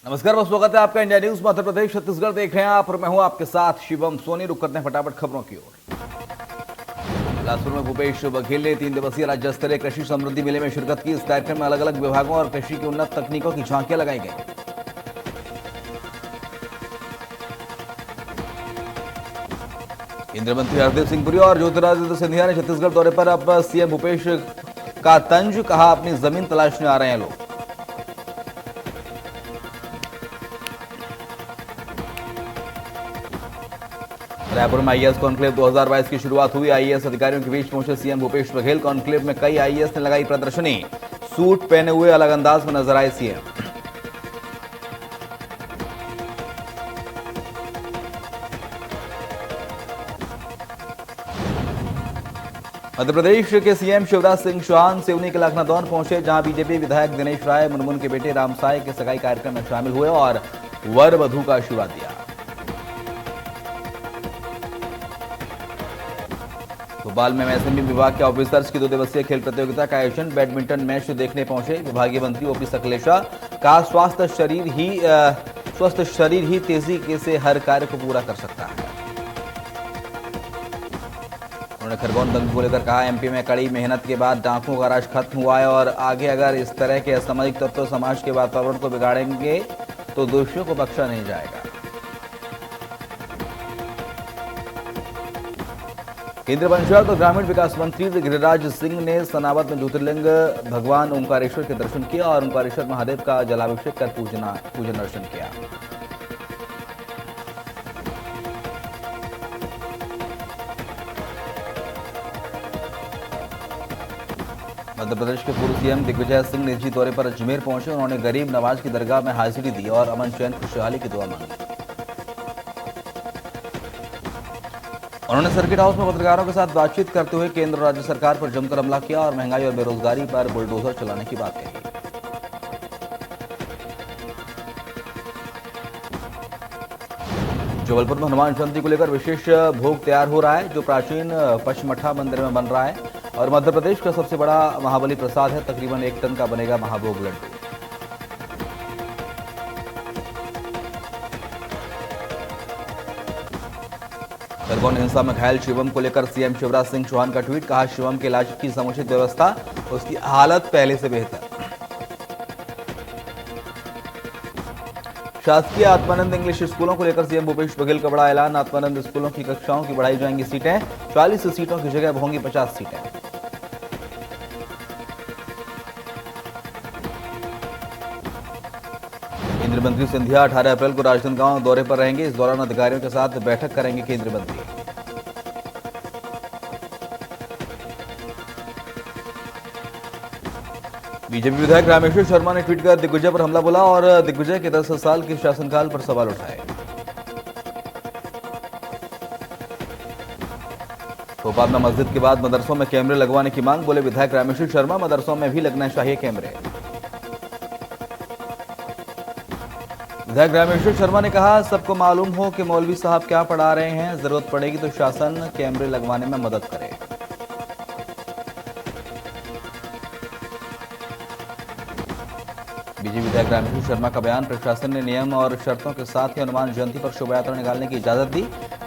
नमस्कार, बहुत स्वागत है आपका इंडिया न्यूज मध्य प्रदेश छत्तीसगढ़ देख रहे हैं आप और मैं हूं आपके साथ शिवम सोनी। रुक करते हैं फटाफट खबरों की ओर। बिलासपुर में भूपेश बघेल ने 3 दिवसीय राज्य स्तरीय कृषि समृद्धि मेले में शिरकत की। इस कार्यक्रम में अलग अलग विभागों और कृषि की उन्नत तकनीकों की झांकियां लगाई गई। केंद्रीय मंत्री हरदीप सिंह पुरी और ज्योतिरादित्य सिंधिया ने छत्तीसगढ़ दौरे पर अब सीएम भूपेश का तंज, कहा अपनी जमीन तलाशने आ रहे हैं लोग। रायपुर में आईएएस कॉन्क्लेव 2022 की शुरुआत हुई। आईएएस अधिकारियों के बीच पहुंचे सीएम भूपेश बघेल। कॉन्क्लेव में कई आईएएस ने लगाई प्रदर्शनी। सूट पहने हुए अलग अंदाज में नजर आए सीएम। मध्य प्रदेश के सीएम शिवराज सिंह चौहान सिवनी के लखनादौन पहुंचे, जहां बीजेपी विधायक दिनेश राय मुनमुन के बेटे रामसाय के सगाई कार्यक्रम में शामिल हुए और वर वधू का आशीर्वाद दिया। भोपाल में एमएसएमई विभाग के ऑफिसर्स की 2 दिवसीय खेल प्रतियोगिता का आयोजन। बैडमिंटन मैच देखने पहुंचे विभागीय मंत्री ओपी सकलेचा। कहा स्वस्थ शरीर ही तेजी से हर कार्य को पूरा कर सकता है। उन्होंने खरगोन दंगे को लेकर कहा एमपी में कड़ी मेहनत के बाद डाकुओं का राज खत्म हुआ है और आगे अगर इस तरह के असामाजिक तत्व समाज के वातावरण को बिगाड़ेंगे तो दोषियों को बख्शा नहीं जाएगा। केंद्रीय पंचायत और ग्रामीण विकास मंत्री गिरिराज सिंह ने सनावद में ज्योतिर्लिंग भगवान ओंकारेश्वर के दर्शन किया और ओंकारेश्वर महादेव का जलाभिषेक कर पूजन अर्चन किया। मध्य प्रदेश के पूर्व सीएम दिग्विजय सिंह निजी दौरे पर अजमेर पहुंचे। उन्होंने गरीब नवाज की दरगाह में हाजिरी दी और अमन चैन खुशहाली की दुआ मांगी। उन्होंने सर्किट हाउस में पत्रकारों के साथ बातचीत करते हुए केंद्र और राज्य सरकार पर जमकर हमला किया और महंगाई और बेरोजगारी पर बुलडोजर चलाने की बात कही। जबलपुर में हनुमान जयंती को लेकर विशेष भोग तैयार हो रहा है, जो प्राचीन पचमठा मंदिर में बन रहा है और मध्य प्रदेश का सबसे बड़ा महाबली प्रसाद है। तकरीबन 1 टन का बनेगा महाभोग लड्डू। खरगोन हिंसा में घायल शिवम को लेकर सीएम शिवराज सिंह चौहान का ट्वीट। कहा शिवम के इलाज की समुचित व्यवस्था, उसकी हालत पहले से बेहतर। शासकीय आत्मानंद इंग्लिश स्कूलों को लेकर सीएम भूपेश बघेल का बड़ा ऐलान। आत्मानंद स्कूलों की कक्षाओं की बढ़ाई जाएंगी सीटें। 40 सीटों की जगह होंगी 50 सीटें। केंद्रीय मंत्री सिंधिया 18 अप्रैल को राजनांदगांव दौरे पर रहेंगे। इस दौरान अधिकारियों के साथ बैठक करेंगे केंद्रीय मंत्री। बीजेपी विधायक रामेश्वर शर्मा ने ट्वीट कर दिग्विजय पर हमला बोला और दिग्विजय के 10 साल के शासनकाल पर सवाल उठाए। भोपाल में मस्जिद के बाद मदरसों में कैमरे लगवाने की मांग। बोले विधायक रामेश्वर शर्मा, मदरसों में भी लगना चाहिए कैमरे। विधायक रामेश्वर शर्मा ने कहा सबको मालूम हो कि मौलवी साहब क्या पढ़ा रहे हैं, जरूरत पड़ेगी तो शासन कैमरे लगवाने में मदद करे। बीजेपी विधायक रामेश्वर शर्मा का बयान। प्रशासन ने नियम और शर्तों के साथ ही हनुमान जयंती पर शोभा यात्रा निकालने की इजाजत दी।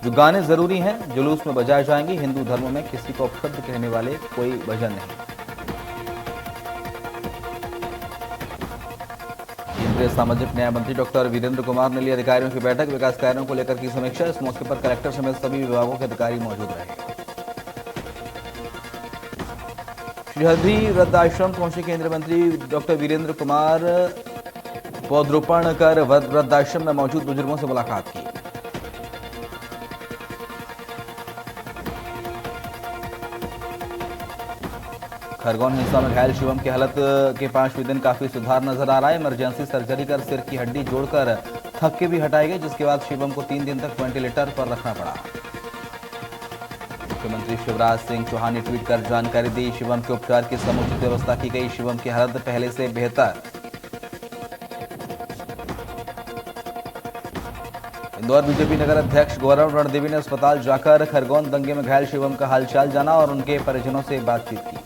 जो गाने जरूरी हैं जुलूस में बजाए जाएंगे। हिंदू धर्म में किसी को अपशब्द कहने वाले कोई भजन नहीं। केंद्रीय सामाजिक न्याय मंत्री डॉक्टर वीरेंद्र कुमार ने ली अधिकारियों की बैठक। विकास कार्यों को लेकर की समीक्षा। इस मौके पर कलेक्टर समेत सभी विभागों के अधिकारी मौजूद रहे। श्रीहरि वृद्धाश्रम पहुंचे केंद्रीय मंत्री डॉक्टर वीरेंद्र कुमार। पौधरोपण कर वृद्धाश्रम में मौजूद बुजुर्गों से मुलाकात की। खरगोन हिंसा में घायल शिवम की हालत के 5वें दिन काफी सुधार नजर आ रहा है। इमरजेंसी सर्जरी कर सिर की हड्डी जोड़कर थक्के भी हटाए गए, जिसके बाद शिवम को 3 दिन तक वेंटिलेटर पर रखना पड़ा। मुख्यमंत्री शिवराज सिंह चौहान ने ट्वीट कर जानकारी दी। शिवम के उपचार की समुचित व्यवस्था की गई। शिवम की हालत पहले से बेहतर। इंदौर बीजेपी नगर अध्यक्ष गौरव रणदेवी ने अस्पताल जाकर खरगोन दंगे में घायल शिवम का हालचाल जाना और उनके परिजनों से बातचीत की।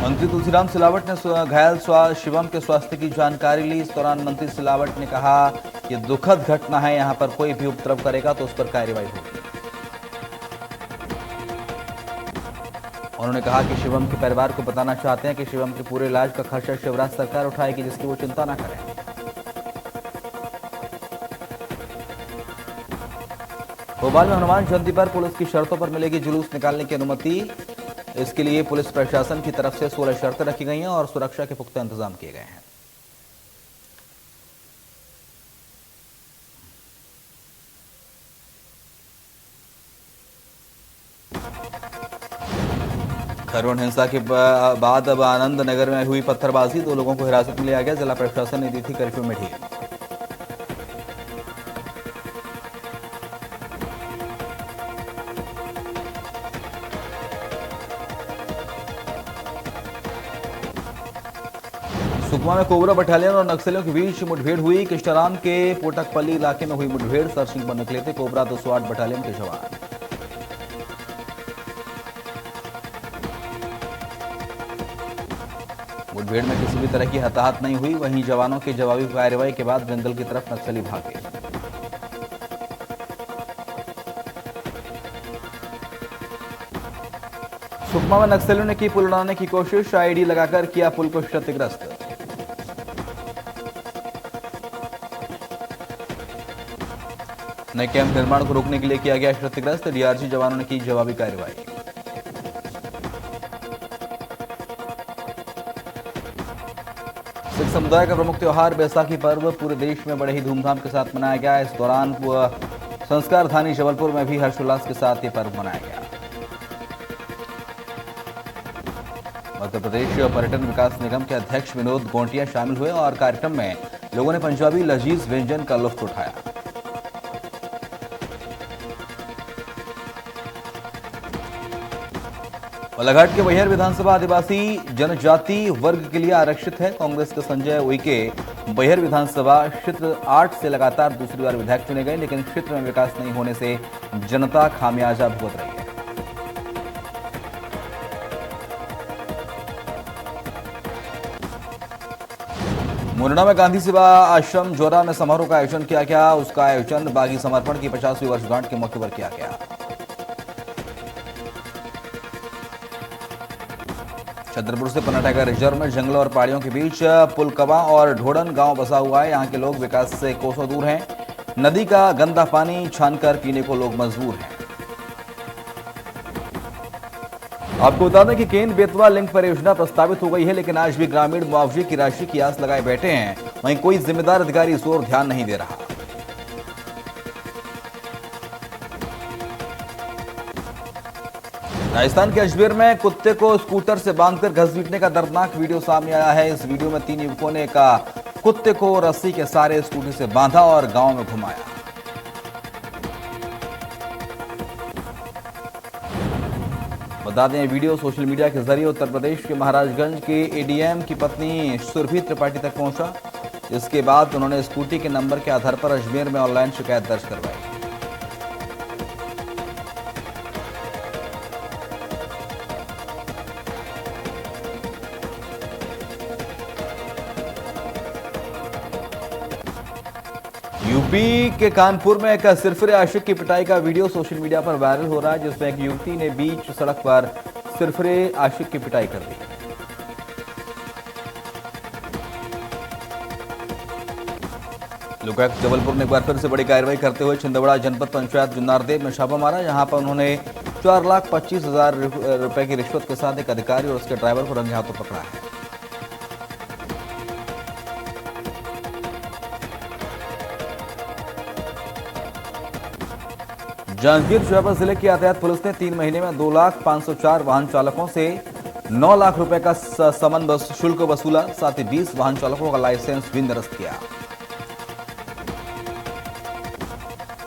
मंत्री तुलसीराम सिलावट ने घायल शिवम के स्वास्थ्य की जानकारी ली। इस दौरान मंत्री सिलावट ने कहा कि दुखद घटना है, यहां पर कोई भी उपद्रव करेगा तो उस पर कार्रवाई होगी। उन्होंने कहा कि शिवम के परिवार को बताना चाहते हैं कि शिवम के पूरे इलाज का खर्चा शिवराज सरकार उठाएगी, जिसकी वो चिंता न करें। भोपाल में हनुमान जयंती पर पुलिस की शर्तों पर मिलेगी जुलूस निकालने की अनुमति। इसके लिए पुलिस प्रशासन की तरफ से 16 शर्तें रखी गई हैं और सुरक्षा के पुख्ता इंतजाम किए गए हैं। खरवण हिंसा के बाद अब आनंद नगर में हुई पत्थरबाजी, 2 लोगों को हिरासत में लिया गया। जिला प्रशासन ने दी थी कर्फ्यू में ढील। सुकमा में कोबरा बटालियन और नक्सलियों के बीच मुठभेड़ हुई। किश्तराम के पोटकपल्ली इलाके में हुई मुठभेड़। सर्चिंग पर निकले थे कोबरा 208 बटालियन के जवान। मुठभेड़ में किसी भी तरह की हताहत नहीं हुई। वहीं जवानों की जवाबी कार्रवाई के बाद जंगल की तरफ नक्सली भागे। सुकमा में नक्सलियों ने की पुल उड़ाने की कोशिश। आईडी लगाकर किया पुल को क्षतिग्रस्त। नए कैंप निर्माण को रोकने के लिए किया गया क्षतिग्रस्त। डीआरजी जवानों ने की जवाबी कार्रवाई। सिख समुदाय का प्रमुख त्योहार बैसाखी पर्व पूरे देश में बड़े ही धूमधाम के साथ मनाया गया। इस दौरान संस्कार धानी जबलपुर में भी हर्षोल्लास के साथ ये पर्व मनाया गया। मध्य प्रदेश पर्यटन विकास निगम के अध्यक्ष विनोद गोंटिया शामिल हुए और कार्यक्रम में लोगों ने पंजाबी लजीज व्यंजन का लुत्फ उठाया। बालाघाट के बैहर विधानसभा आदिवासी जनजाति वर्ग के लिए आरक्षित है। कांग्रेस के संजय उइके बैहर विधानसभा क्षेत्र 8 से लगातार दूसरी बार विधायक चुने गए, लेकिन क्षेत्र में विकास नहीं होने से जनता खामियाजा भुगत रही है। मुरैना में गांधी सेवा आश्रम जोरा में समारोह का आयोजन किया गया। उसका आयोजन बागी समर्पण की 50वीं वर्षगांठ के मौके पर किया गया। छतरपुर से पन्ना टाइगर रिजर्व में जंगलों और पहाड़ियों के बीच पुलकवा और ढोड़न गांव बसा हुआ है। यहां के लोग विकास से कोसों दूर हैं। नदी का गंदा पानी छानकर पीने को लोग मजबूर हैं। आपको बता दें कि केन बेतवा लिंक परियोजना प्रस्तावित हो गई है, लेकिन आज भी ग्रामीण मुआवजे की राशि की आस लगाए बैठे हैं। वहीं कोई जिम्मेदार अधिकारी इस ओर ध्यान नहीं दे रहा। राजस्थान के अजमेर में कुत्ते को स्कूटर से बांधकर घसीटने का दर्दनाक वीडियो सामने आया है। इस वीडियो में 3 युवकों ने कुत्ते को रस्सी के सहारे स्कूटर से बांधा और गांव में घुमाया। बता दें, वीडियो सोशल मीडिया के जरिए उत्तर प्रदेश के महाराजगंज के एडीएम की पत्नी सुरभि त्रिपाठी तक पहुंचा। इसके बाद उन्होंने स्कूटी के नंबर के आधार पर अजमेर में ऑनलाइन शिकायत दर्ज करवाई। यूपी के कानपुर में एक सिरफिरे आशिक की पिटाई का वीडियो सोशल मीडिया पर वायरल हो रहा है, जिसमें एक युवती ने बीच सड़क पर सिरफिरे आशिक की पिटाई कर दी। लोकायुक्त जबलपुर ने एक बार फिर से बड़ी कार्रवाई करते हुए छिंदवाड़ा जनपद पंचायत जुन्नारदेव में छापा मारा। यहां पर उन्होंने 4,25,000 रुपए की रिश्वत के साथ एक अधिकारी और उसके ड्राइवर को रंगे हाथों पकड़ा है। जांजगीर चांपा जिले की यातायात पुलिस ने 3 महीने में 2,05,04 वाहन चालकों से 9 लाख रुपए का समन शुल्क वसूला। साथ ही 20 वाहन चालकों का लाइसेंस भी निरस्त किया।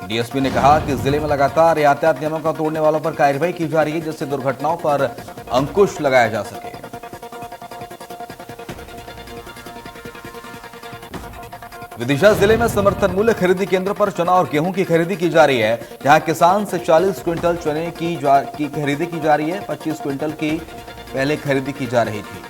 डीएसपी ने कहा कि जिले में लगातार यातायात नियमों का तोड़ने वालों पर कार्रवाई की जा रही है, जिससे दुर्घटनाओं पर अंकुश लगाया जा सके। विदिशा जिले में समर्थन मूल्य खरीदी केंद्र पर चना और गेहूं की खरीदी की जा रही है। यहां किसान से 40 क्विंटल चने की खरीदी की जा रही है। 25 क्विंटल की पहले खरीदी की जा रही थी।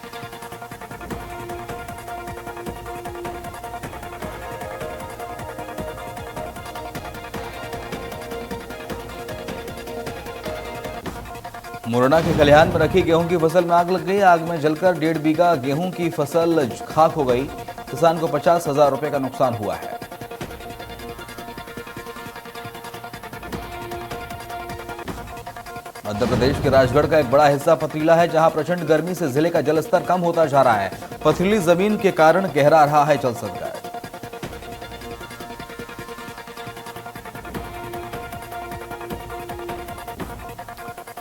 मुरैना के खलिहान में रखी गेहूं की फसल में आग लग गई। आग में जलकर 1.5 बीघा गेहूं की फसल खाक हो गई। किसान को 50,000 रुपए का नुकसान हुआ है। मध्य प्रदेश के राजगढ़ का एक बड़ा हिस्सा पथरीला है, जहां प्रचंड गर्मी से जिले का जलस्तर कम होता जा रहा है। पथरीली जमीन के कारण गहरा रहा है जल संकट।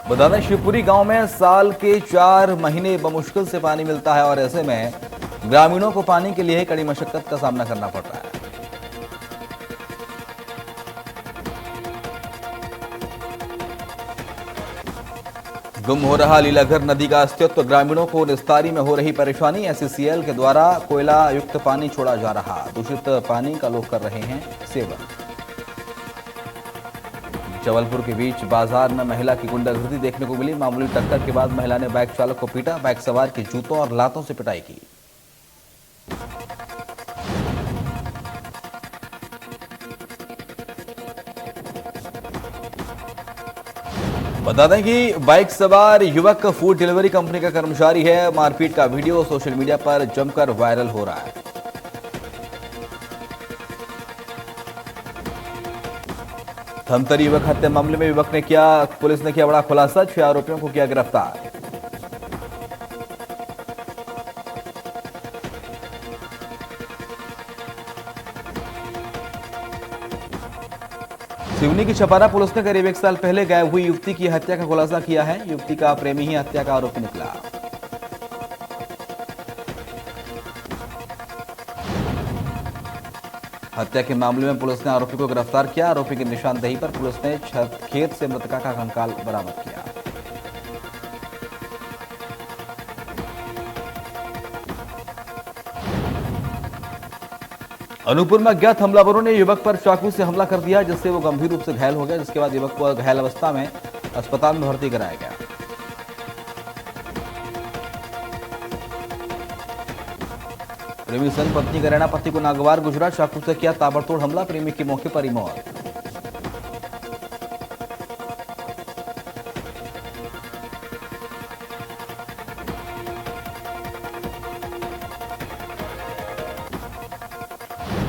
बता दें, शिवपुरी गांव में साल के 4 महीने बमुश्किल से पानी मिलता है और ऐसे में ग्रामीणों को पानी के लिए कड़ी मशक्कत का सामना करना पड़ रहा है। गुम हो रहा लीलाघर नदी का अस्तित्व, ग्रामीणों को निस्तारी में हो रही परेशानी। एससीसीएल के द्वारा कोयला युक्त पानी छोड़ा जा रहा, दूषित पानी का लोग कर रहे हैं सेवन। जबलपुर के बीच बाजार में महिला की गुंडागर्दी देखने को मिली। मामूली टक्कर के बाद महिला ने बाइक चालक को पीटा। बाइक सवार की जूतों और लातों से पिटाई की। बता दें कि बाइक सवार युवक फूड डिलीवरी कंपनी का कर्मचारी है। मारपीट का वीडियो सोशल मीडिया पर जमकर वायरल हो रहा है। धमतरी युवक हत्या मामले में पुलिस ने किया बड़ा खुलासा। 6 आरोपियों को किया गिरफ्तार। सिवनी की छपारा पुलिस ने करीब 1 साल पहले गायब हुई युवती की हत्या का खुलासा किया है। युवती का प्रेमी ही हत्या का आरोपी निकला। हत्या के मामले में पुलिस ने आरोपी को गिरफ्तार किया। आरोपी की निशानदेही पर पुलिस ने खेत से मृतका का कंकाल बरामद किया। अनूपपुर में अज्ञात हमलावरों ने युवक पर चाकू से हमला कर दिया, जिससे वो गंभीर रूप से घायल हो गया। जिसके बाद युवक को घायल अवस्था में अस्पताल में भर्ती कराया गया। प्रेमी संग पत्नी का रहना, पति को नागवार गुजरा। चाकू से किया ताबड़तोड़ हमला, प्रेमी की मौके पर ही मौत।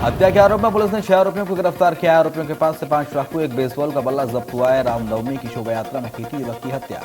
हत्या के आरोप में पुलिस ने 6 आरोपियों को गिरफ्तार किया। आरोपियों के पास से 5 चाकू, एक बेसबॉल का बल्ला जब्त हुआ है। रामनवमी की शोभा यात्रा में की थी युवक की हत्या।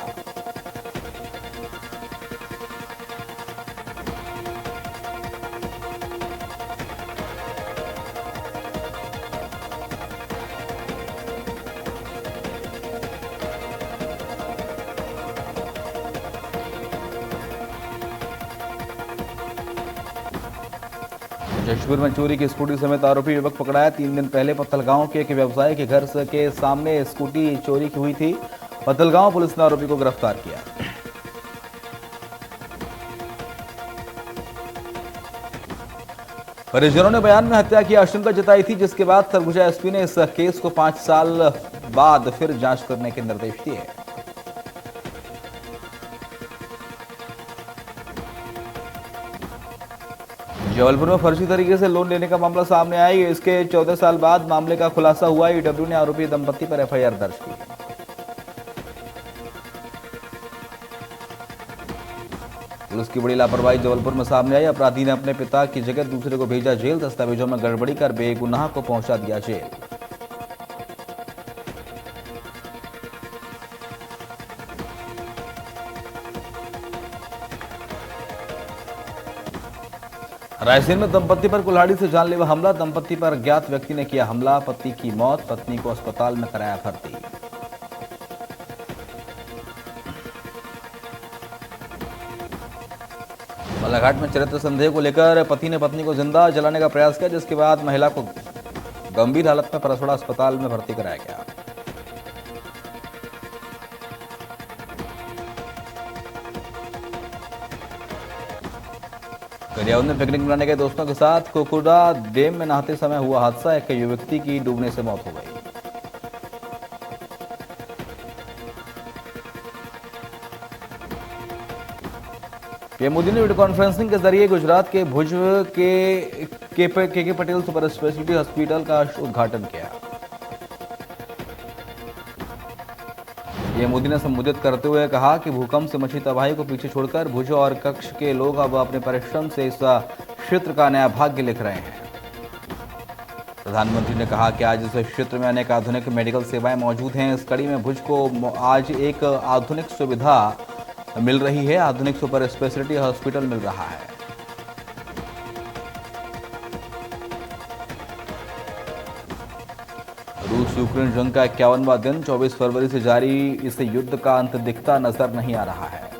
जशपुर में चोरी की स्कूटी समेत आरोपी युवक पकड़ा है। 3 दिन पहले पत्तलगांव के एक व्यवसायी के घर के सामने स्कूटी चोरी की हुई थी। पत्तलगांव पुलिस ने आरोपी को गिरफ्तार किया। परिजनों ने बयान में हत्या की आशंका जताई थी, जिसके बाद सरगुजा एसपी ने इस केस को 5 साल बाद फिर जांच करने के निर्देश दिए। जबलपुर में फर्जी तरीके से लोन लेने का मामला सामने आया। इसके 14 साल बाद मामले का खुलासा हुआ। ईडब्ल्यू ने आरोपी दंपति पर एफआईआर दर्ज की। पुलिस की बड़ी लापरवाही जबलपुर में सामने आई। अपराधी ने अपने पिता की जगह दूसरे को भेजा जेल। दस्तावेजों में गड़बड़ी कर बेगुनाह को पहुंचा दिया जेल। रायसेन में दंपति पर कुल्हाड़ी से जानलेवा हमला। दंपति पर अज्ञात व्यक्ति ने किया हमला। पति की मौत, पत्नी को अस्पताल में कराया भर्ती। बालाघाट में चरित्र संदेह को लेकर पति ने पत्नी को जिंदा जलाने का प्रयास किया, जिसके बाद महिला को गंभीर हालत में परसोड़ा अस्पताल में भर्ती कराया गया। गरियाबंद में पिकनिक मनाने गए दोस्तों के साथ कोकुड़ा डैम में नहाते समय हुआ हादसा। एक युवती की डूबने से मौत हो गई। पीएम मोदी ने वीडियो कॉन्फ्रेंसिंग के जरिए गुजरात के भुज के पटेल सुपर स्पेशलिटी हॉस्पिटल का उद्घाटन किया। ये मोदी ने संबोधित करते हुए कहा कि भूकंप से मची तबाही को पीछे छोड़कर भुज और कक्ष के लोग अब अपने परिश्रम से इस क्षेत्र का नया भाग्य लिख रहे हैं। प्रधानमंत्री ने कहा कि आज इस क्षेत्र में अनेक आधुनिक मेडिकल सेवाएं मौजूद हैं। इस कड़ी में भुज को आज एक आधुनिक सुविधा मिल रही है, आधुनिक सुपर स्पेशलिटी हॉस्पिटल मिल रहा है। रूस यूक्रेन जंग का 51वां दिन 24 फरवरी से जारी इस युद्ध का अंत दिखता नजर नहीं आ रहा है।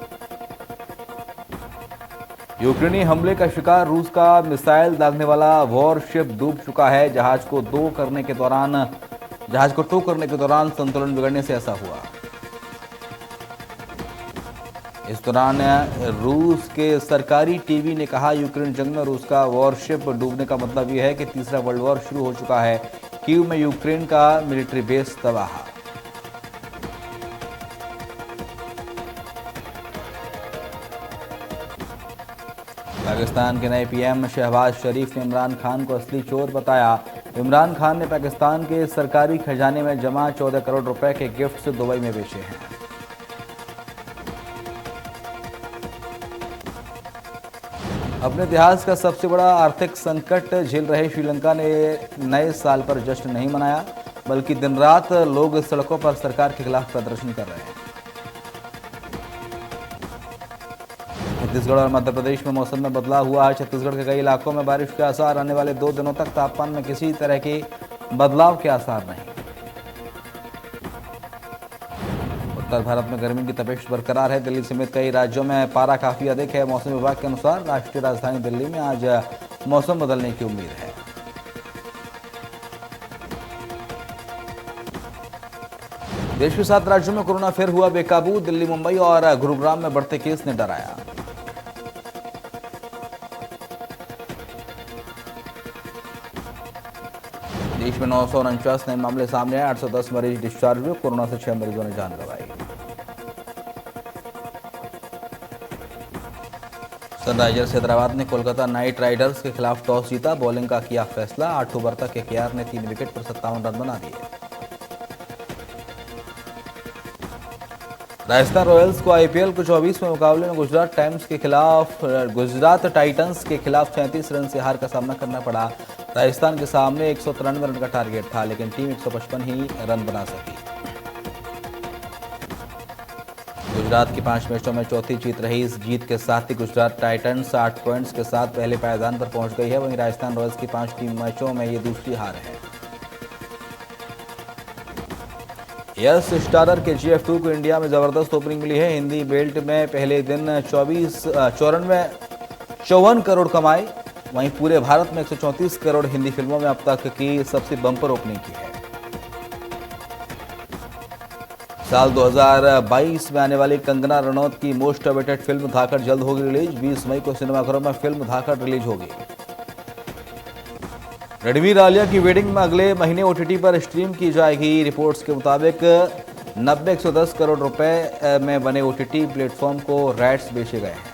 यूक्रेनी हमले का शिकार रूस का मिसाइल दागने वाला वॉरशिप डूब चुका है। जहाज को टो करने के दौरान संतुलन बिगड़ने से ऐसा हुआ। इस दौरान रूस के सरकारी टीवी ने कहा, यूक्रेन जंग में रूस का वॉरशिप डूबने का मतलब यह है कि तीसरा वर्ल्ड वॉर शुरू हो चुका है। कीव में यूक्रेन का मिलिट्री बेस तबाह। पाकिस्तान के नए पीएम शहबाज शरीफ ने इमरान खान को असली चोर बताया। इमरान खान ने पाकिस्तान के सरकारी खजाने में जमा 14 करोड़ रुपए के गिफ्ट्स दुबई में बेचे हैं। अपने इतिहास का सबसे बड़ा आर्थिक संकट झेल रहे श्रीलंका ने नए साल पर जश्न नहीं मनाया, बल्कि दिन रात लोग सड़कों पर सरकार के खिलाफ प्रदर्शन कर रहे हैं। छत्तीसगढ़ और मध्य प्रदेश में मौसम में बदलाव हुआ है। छत्तीसगढ़ के कई इलाकों में बारिश के आसार, आने वाले 2 दिनों तक तापमान में किसी तरह के बदलाव के आसार नहीं। उत्तर भारत में गर्मी की तपिश बरकरार है। दिल्ली समेत कई राज्यों में पारा काफी अधिक है। मौसम विभाग के अनुसार राष्ट्रीय राजधानी दिल्ली में आज मौसम बदलने की उम्मीद है। देश के 7 राज्यों में कोरोना फिर हुआ बेकाबू। दिल्ली, मुंबई और गुरुग्राम में बढ़ते केस ने डराया। देश में 949 नए मामले सामने आए। 810 मरीज डिस्चार्ज हुए। कोरोना से 6 मरीजों ने जान गंवाई। सनराइजर्स हैदराबाद ने कोलकाता नाइट राइडर्स के खिलाफ टॉस जीता। बॉलिंग का किया फैसला। 8 ओवर तक केकेआर ने 3 विकेट पर 57 रन बना दिए। राजस्थान रॉयल्स को आईपीएल के 24वें मुकाबले में गुजरात टाइटंस के खिलाफ 37 रन से हार का सामना करना पड़ा। राजस्थान के सामने 193 रन का टारगेट था, लेकिन टीम 155 ही रन बना सकी। गुजरात की 5 मैचों में चौथी जीत रही। इस जीत के साथ ही गुजरात टाइटंस 8 पॉइंट्स के साथ पहले पायदान पर पहुंच गई है। वहीं राजस्थान रॉयल्स की 5 टीम मैचों में ये दूसरी हार है। यस स्टारर के GF2 को इंडिया में जबरदस्त ओपनिंग मिली है। हिंदी बेल्ट में पहले दिन 54 करोड़ कमाए। वहीं पूरे भारत में 134 करोड़ हिंदी फिल्मों में अब तक की सबसे बम्पर ओपनिंग की है। साल 2022 में आने वाली कंगना रनौत की मोस्ट अवेटेड फिल्म धाकड़ जल्द होगी रिलीज। 20 मई को सिनेमाघरों में फिल्म धाकड़ रिलीज होगी। रणवीर आलिया की वेडिंग में अगले महीने OTT पर स्ट्रीम की जाएगी। रिपोर्ट्स के मुताबिक 90-110 करोड़ रुपए में बने OTT प्लेटफॉर्म को राइट्स बेचे गए हैं।